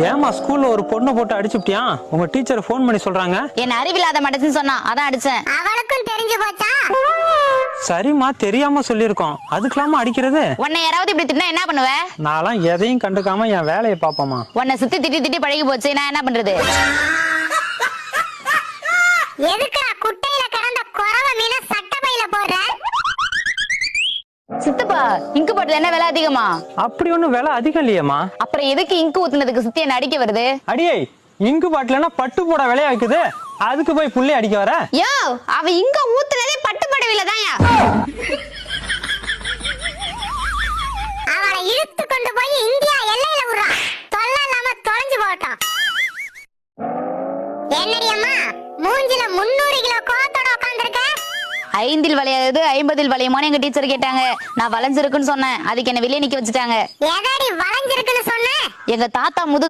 ஏமா ஸ்கூல்ல ஒரு பொண்ணை போட்டு அடிச்சுட்டியா? உங்க டீச்சர் போன் பண்ணி சொல்றாங்க. என்ன அறிவில்லாத மடச்சுன்னு சொன்னா அதான் அடிச்சேன். அவளுக்கும் தெரிஞ்சு போச்சா? சரிம்மா, தெரியாம சொல்லிருக்கோம். அதுக்கெல்லாமா அடிக்கிறது? உன்னை யாராவது இப்படி திட்டினா என்ன பண்ணுவ? நான்லாம் எதையும் கண்டுக்காம என் வேலையை பாப்போமா. உன்னை சுத்தி திட்டி திட்டி பழகி போச்சு, நான் என்ன பண்றது? எதுக்குடா குட்டையில கிடந்த குறவ மீன சட்ட பையில போடுற? சித்தப்பா, இங்கு போட்டது என்ன விலை அதிகமா? அப்படி ஒண்ணும் விலை அதிகம் இல்லையம்மா. அப்புறம் எதுக்கு இங்கு ஊத்துனதுக்கு சுத்தி என்ன அடிக்க வருது? அடியே, இங்கு பாட்டிலன்னா பட்டு போட விலையா வைக்குது, அதுக்கு போய் புள்ளி அடிக்க வர? யோ, அவ இங்க ஊத்துனதே பட்டு படவில தான்யா. அவளை இழுத்து கொண்டு போய் இந்தியா எல்லையில விடுறா. தொல்லை இல்லாம தொலைஞ்சு போட்டான். என்னடி அம்மா, மூஞ்சில 300 கிலோ கோத்தோட உட்கார்ந்திருக்க? 5 வளையாது 50 வளையுமோன்னு எங்க டீச்சர் கேட்டாங்க. நான் வளைஞ்சிருக்குன்னு சொன்னேன். அதுக்கு என்ன வெளியே நிக்க வச்சுட்டாங்க. எதடி வளைஞ்சிருக்குன்னு சொன்ன? எங்க தாத்தா முது